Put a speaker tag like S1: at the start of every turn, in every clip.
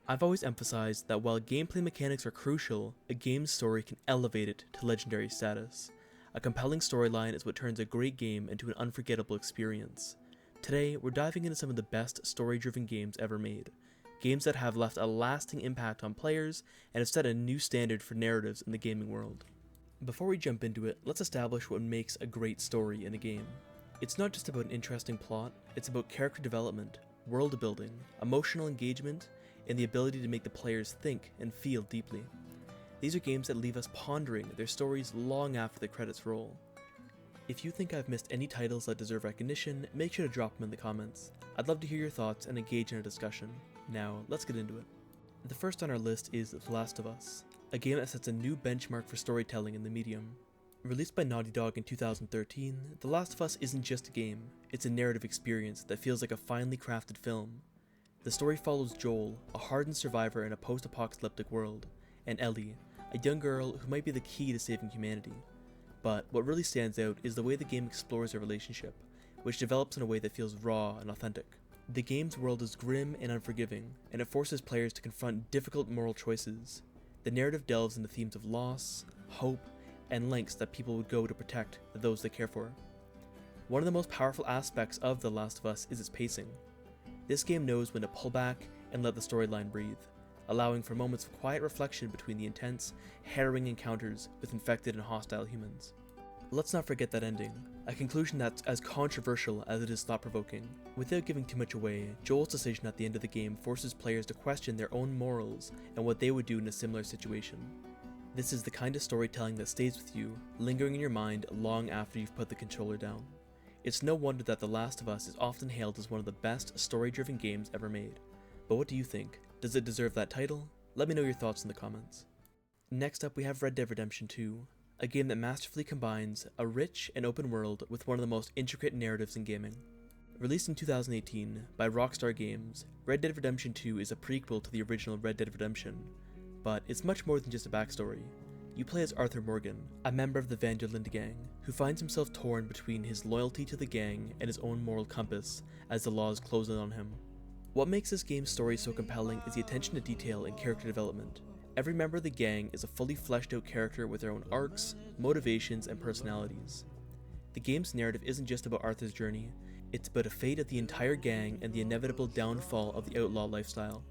S1: I've always emphasized that while gameplay mechanics are crucial, a game's story can elevate it to legendary status. A compelling storyline is what turns a great game into an unforgettable experience. Today, we're diving into some of the best story-driven games ever made. Games that have left a lasting impact on players and have set a new standard for narratives in the gaming world. Before we jump into it, let's establish what makes a great story in a game. It's not just about an interesting plot, it's about character development, world building, emotional engagement, and the ability to make the players think and feel deeply. These are games that leave us pondering their stories long after the credits roll. If you think I've missed any titles that deserve recognition, make sure to drop them in the comments. I'd love to hear your thoughts and engage in a discussion. Now, let's get into it. The first on our list is The Last of Us, a game that sets a new benchmark for storytelling in the medium. Released by Naughty Dog in 2013, The Last of Us isn't just a game, it's a narrative experience that feels like a finely crafted film. The story follows Joel, a hardened survivor in a post-apocalyptic world, and Ellie, a young girl who might be the key to saving humanity. But what really stands out is the way the game explores their relationship, which develops in a way that feels raw and authentic. The game's world is grim and unforgiving, and it forces players to confront difficult moral choices. The narrative delves into themes of loss, hope, and lengths that people would go to protect those they care for. One of the most powerful aspects of The Last of Us is its pacing. This game knows when to pull back and let the storyline breathe, allowing for moments of quiet reflection between the intense, harrowing encounters with infected and hostile humans. Let's not forget that ending, a conclusion that's as controversial as it is thought-provoking. Without giving too much away, Joel's decision at the end of the game forces players to question their own morals and what they would do in a similar situation. This is the kind of storytelling that stays with you, lingering in your mind long after you've put the controller down. It's no wonder that The Last of Us is often hailed as one of the best story-driven games ever made. But what do you think? Does it deserve that title? Let me know your thoughts in the comments. Next up we have Red Dead Redemption 2, a game that masterfully combines a rich and open world with one of the most intricate narratives in gaming. Released in 2018 by Rockstar Games, Red Dead Redemption 2 is a prequel to the original Red Dead Redemption, but it's much more than just a backstory. You play as Arthur Morgan, a member of the Van der Linde gang, who finds himself torn between his loyalty to the gang and his own moral compass as the laws close in on him. What makes this game's story so compelling is the attention to detail and character development. Every member of the gang is a fully fleshed out character with their own arcs, motivations, and personalities. The game's narrative isn't just about Arthur's journey, it's about a fate of the entire gang and the inevitable downfall of the outlaw lifestyle.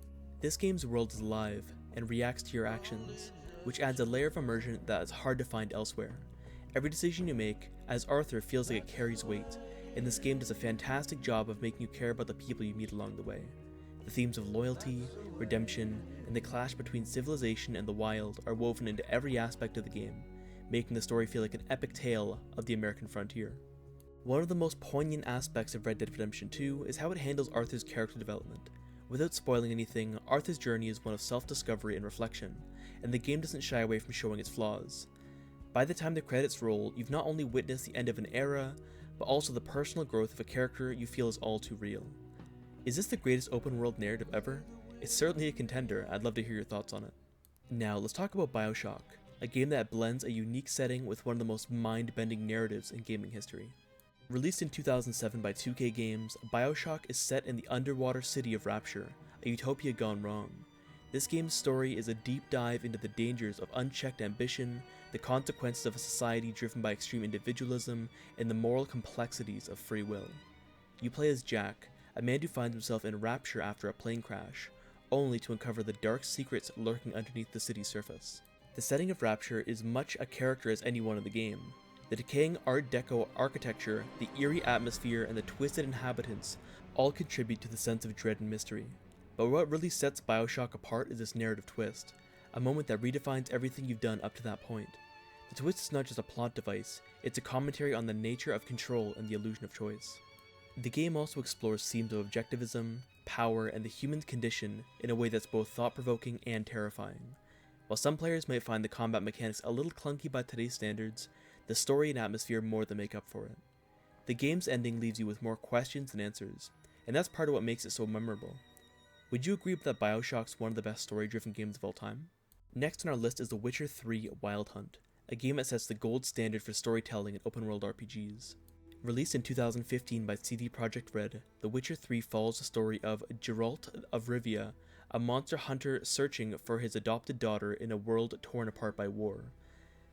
S1: This game's world is alive and reacts to your actions, which adds a layer of immersion that is hard to find elsewhere. Every decision you make, as Arthur, feels like it carries weight, and this game does a fantastic job of making you care about the people you meet along the way. The themes of loyalty, redemption, and the clash between civilization and the wild are woven into every aspect of the game, making the story feel like an epic tale of the American frontier. One of the most poignant aspects of Red Dead Redemption 2 is how it handles Arthur's character development. Without spoiling anything, Arthur's journey is one of self-discovery and reflection, and the game doesn't shy away from showing its flaws. By the time the credits roll, you've not only witnessed the end of an era, but also the personal growth of a character you feel is all too real. Is this the greatest open world narrative ever? It's certainly a contender. I'd love to hear your thoughts on it. Now let's talk about Bioshock, a game that blends a unique setting with one of the most mind-bending narratives in gaming history. Released in 2007 by 2K Games, Bioshock is set in the underwater city of Rapture, a utopia gone wrong. This game's story is a deep dive into the dangers of unchecked ambition, the consequences of a society driven by extreme individualism, and the moral complexities of free will. You play as Jack, a man who finds himself in Rapture after a plane crash, only to uncover the dark secrets lurking underneath the city's surface. The setting of Rapture is much a character as anyone in the game. The decaying Art Deco architecture, the eerie atmosphere, and the twisted inhabitants all contribute to the sense of dread and mystery. But what really sets Bioshock apart is this narrative twist, a moment that redefines everything you've done up to that point. The twist is not just a plot device, it's a commentary on the nature of control and the illusion of choice. The game also explores themes of objectivism, power, and the human condition in a way that's both thought-provoking and terrifying. While some players might find the combat mechanics a little clunky by today's standards, the story and atmosphere more than make up for it. The game's ending leaves you with more questions than answers, and that's part of what makes it so memorable. Would you agree that Bioshock's one of the best story-driven games of all time? Next on our list is The Witcher 3 Wild Hunt, a game that sets the gold standard for storytelling in open-world RPGs. Released in 2015 by CD Projekt Red, The Witcher 3 follows the story of Geralt of Rivia, a monster hunter searching for his adopted daughter in a world torn apart by war.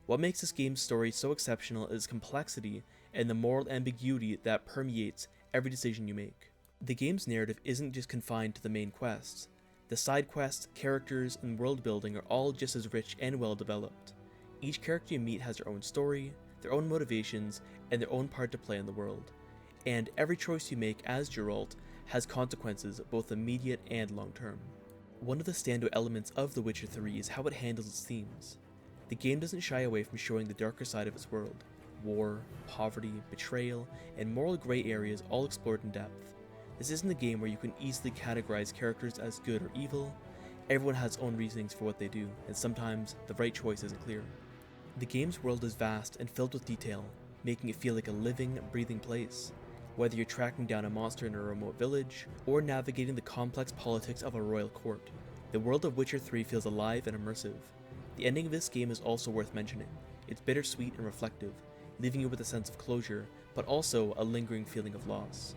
S1: What makes this game's story so exceptional is complexity and the moral ambiguity that permeates every decision you make. The game's narrative isn't just confined to the main quests. The side quests, characters, and world building are all just as rich and well developed. Each character you meet has their own story, their own motivations, and their own part to play in the world. And every choice you make as Geralt has consequences both immediate and long-term. One of the standout elements of The Witcher 3 is how it handles its themes. The game doesn't shy away from showing the darker side of its world. War, poverty, betrayal, and moral grey areas all explored in depth. This isn't a game where you can easily categorize characters as good or evil. Everyone has own reasonings for what they do, and sometimes the right choice isn't clear. The game's world is vast and filled with detail, making it feel like a living, breathing place. Whether you're tracking down a monster in a remote village, or navigating the complex politics of a royal court, the world of Witcher 3 feels alive and immersive. The ending of this game is also worth mentioning. It's bittersweet and reflective, leaving you with a sense of closure, but also a lingering feeling of loss.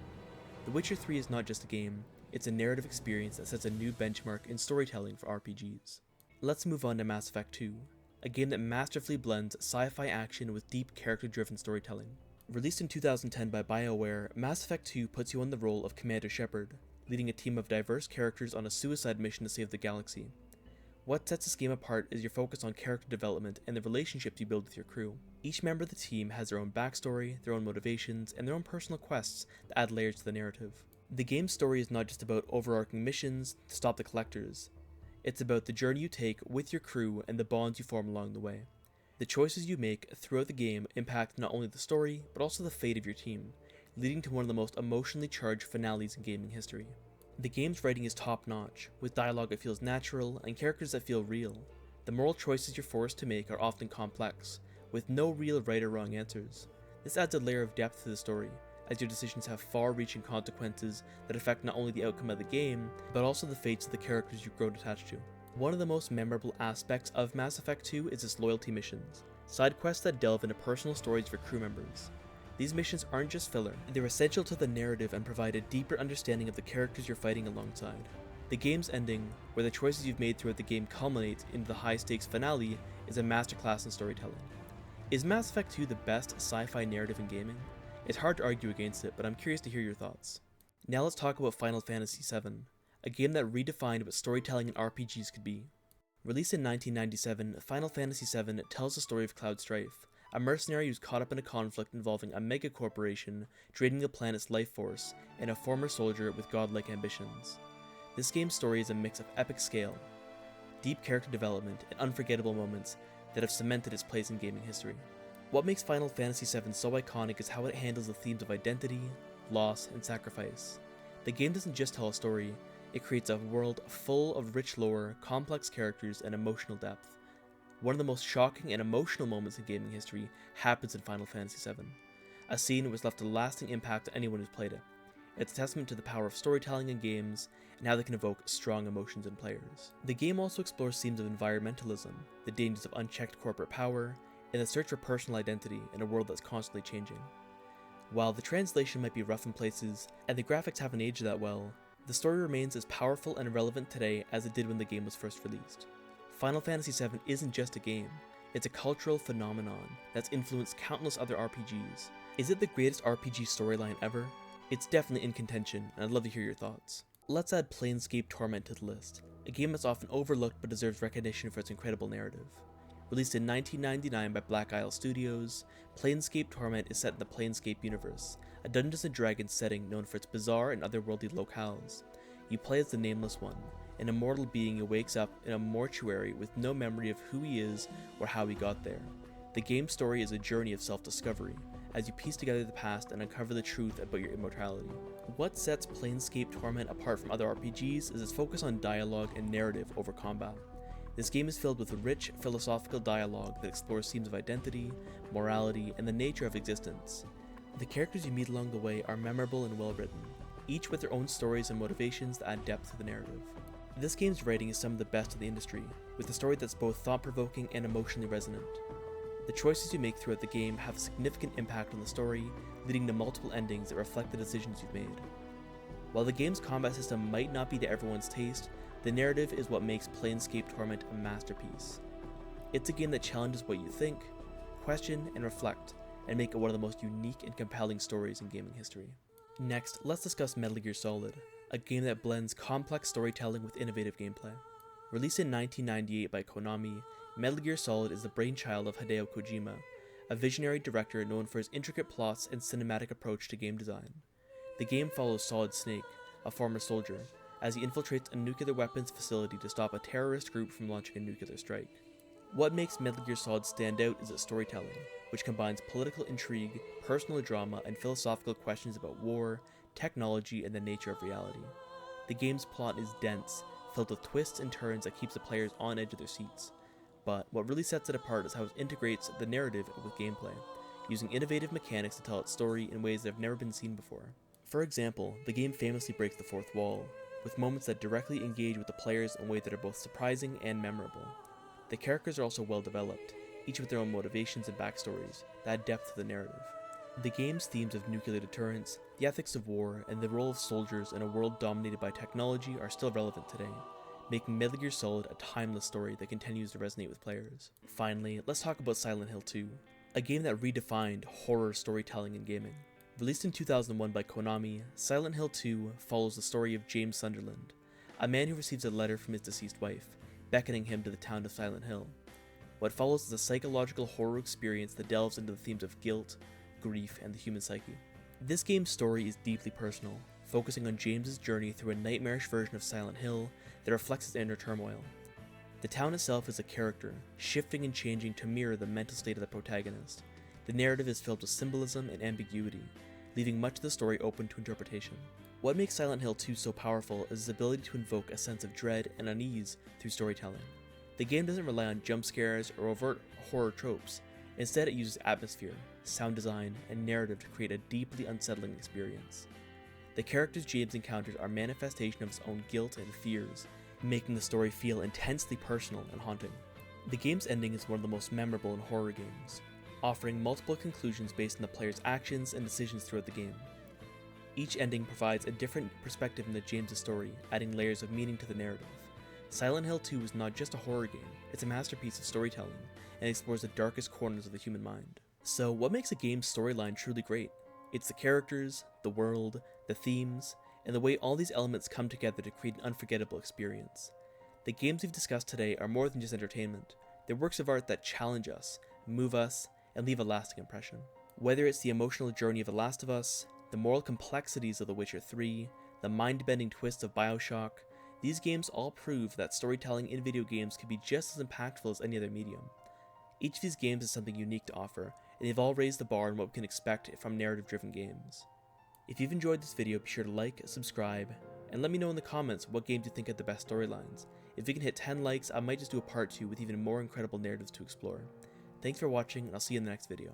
S1: The Witcher 3 is not just a game, it's a narrative experience that sets a new benchmark in storytelling for RPGs. Let's move on to Mass Effect 2, a game that masterfully blends sci-fi action with deep character-driven storytelling. Released in 2010 by BioWare, Mass Effect 2 puts you in the role of Commander Shepard, leading a team of diverse characters on a suicide mission to save the galaxy. What sets this game apart is your focus on character development and the relationships you build with your crew. Each member of the team has their own backstory, their own motivations, and their own personal quests that add layers to the narrative. The game's story is not just about overarching missions to stop the collectors. It's about the journey you take with your crew and the bonds you form along the way. The choices you make throughout the game impact not only the story, but also the fate of your team, leading to one of the most emotionally charged finales in gaming history. The game's writing is top-notch, with dialogue that feels natural and characters that feel real. The moral choices you're forced to make are often complex, with no real right or wrong answers. This adds a layer of depth to the story, as your decisions have far-reaching consequences that affect not only the outcome of the game, but also the fates of the characters you've grown attached to. One of the most memorable aspects of Mass Effect 2 is its loyalty missions, side quests that delve into personal stories for crew members. These missions aren't just filler, they're essential to the narrative and provide a deeper understanding of the characters you're fighting alongside. The game's ending, where the choices you've made throughout the game culminate into the high-stakes finale, is a masterclass in storytelling. Is Mass Effect 2 the best sci-fi narrative in gaming? It's hard to argue against it, but I'm curious to hear your thoughts. Now let's talk about Final Fantasy VII, a game that redefined what storytelling in RPGs could be. Released in 1997, Final Fantasy VII tells the story of Cloud Strife, a mercenary who's caught up in a conflict involving a mega-corporation draining the planet's life force and a former soldier with godlike ambitions. This game's story is a mix of epic scale, deep character development, and unforgettable moments that have cemented its place in gaming history. What makes Final Fantasy VII so iconic is how it handles the themes of identity, loss, and sacrifice. The game doesn't just tell a story, it creates a world full of rich lore, complex characters, and emotional depth. One of the most shocking and emotional moments in gaming history happens in Final Fantasy VII, a scene which left a lasting impact on anyone who's played it. It's a testament to the power of storytelling in games and how they can evoke strong emotions in players. The game also explores themes of environmentalism, the dangers of unchecked corporate power, and the search for personal identity in a world that's constantly changing. While the translation might be rough in places, and the graphics haven't aged that well, the story remains as powerful and relevant today as it did when the game was first released. Final Fantasy VII isn't just a game, it's a cultural phenomenon that's influenced countless other RPGs. Is it the greatest RPG storyline ever? It's definitely in contention, and I'd love to hear your thoughts. Let's add Planescape Torment to the list, a game that's often overlooked but deserves recognition for its incredible narrative. Released in 1999 by Black Isle Studios, Planescape Torment is set in the Planescape universe, a Dungeons & Dragons setting known for its bizarre and otherworldly locales. You play as the Nameless One, an immortal being who wakes up in a mortuary with no memory of who he is or how he got there. The game's story is a journey of self-discovery, as you piece together the past and uncover the truth about your immortality. What sets Planescape Torment apart from other RPGs is its focus on dialogue and narrative over combat. This game is filled with rich philosophical dialogue that explores themes of identity, morality, and the nature of existence. The characters you meet along the way are memorable and well written, each with their own stories and motivations that add depth to the narrative. This game's writing is some of the best in the industry, with a story that's both thought-provoking and emotionally resonant. The choices you make throughout the game have a significant impact on the story, leading to multiple endings that reflect the decisions you've made. While the game's combat system might not be to everyone's taste, The narrative is what makes Planescape Torment a masterpiece. It's a game that challenges what you think, question, and reflect, and make it one of the most unique and compelling stories in gaming history. Next, let's discuss Metal Gear Solid, a game that blends complex storytelling with innovative gameplay. Released in 1998 by Konami, Metal Gear Solid is the brainchild of Hideo Kojima, a visionary director known for his intricate plots and cinematic approach to game design. The game follows Solid Snake, a former soldier, as he infiltrates a nuclear weapons facility to stop a terrorist group from launching a nuclear strike. What makes Metal Gear Solid stand out is its storytelling, which combines political intrigue, personal drama, and philosophical questions about war, technology, and the nature of reality. The game's plot is dense, filled with twists and turns that keeps the players on edge of their seats. But what really sets it apart is how it integrates the narrative with gameplay, using innovative mechanics to tell its story in ways that have never been seen before. For example, the game famously breaks the fourth wall, with moments that directly engage with the players in ways that are both surprising and memorable. The characters are also well developed, each with their own motivations and backstories that add depth to the narrative. The game's themes of nuclear deterrence, the ethics of war, and the role of soldiers in a world dominated by technology are still relevant today, making Metal Gear Solid a timeless story that continues to resonate with players. Finally, let's talk about Silent Hill 2, a game that redefined horror storytelling in gaming. Released in 2001 by Konami, Silent Hill 2 follows the story of James Sunderland, a man who receives a letter from his deceased wife, beckoning him to the town of Silent Hill. What follows is a psychological horror experience that delves into the themes of guilt, grief, and the human psyche. This game's story is deeply personal, focusing on James's journey through a nightmarish version of Silent Hill that reflects his inner turmoil. The town itself is a character, shifting and changing to mirror the mental state of the protagonist. The narrative is filled with symbolism and ambiguity, leaving much of the story open to interpretation. What makes Silent Hill 2 so powerful is its ability to invoke a sense of dread and unease through storytelling. The game doesn't rely on jump scares or overt horror tropes. Instead, it uses atmosphere, sound design, and narrative to create a deeply unsettling experience. The characters James encounters are manifestation of his own guilt and fears, making the story feel intensely personal and haunting. The game's ending is one of the most memorable in horror games, offering multiple conclusions based on the player's actions and decisions throughout the game. Each ending provides a different perspective into James' story, adding layers of meaning to the narrative. Silent Hill 2 is not just a horror game, it's a masterpiece of storytelling, and explores the darkest corners of the human mind. So what makes a game's storyline truly great? It's the characters, the world, the themes, and the way all these elements come together to create an unforgettable experience. The games we've discussed today are more than just entertainment. They're works of art that challenge us, move us, and leave a lasting impression. Whether it's the emotional journey of The Last of Us, the moral complexities of The Witcher 3, the mind-bending twists of Bioshock, these games all prove that storytelling in video games can be just as impactful as any other medium. Each of these games has something unique to offer, and they've all raised the bar on what we can expect from narrative-driven games. If you've enjoyed this video, be sure to like, subscribe, and let me know in the comments what games you think had the best storylines. If we can hit 10 likes, I might just do a part 2 with even more incredible narratives to explore. Thanks for watching, and I'll see you in the next video.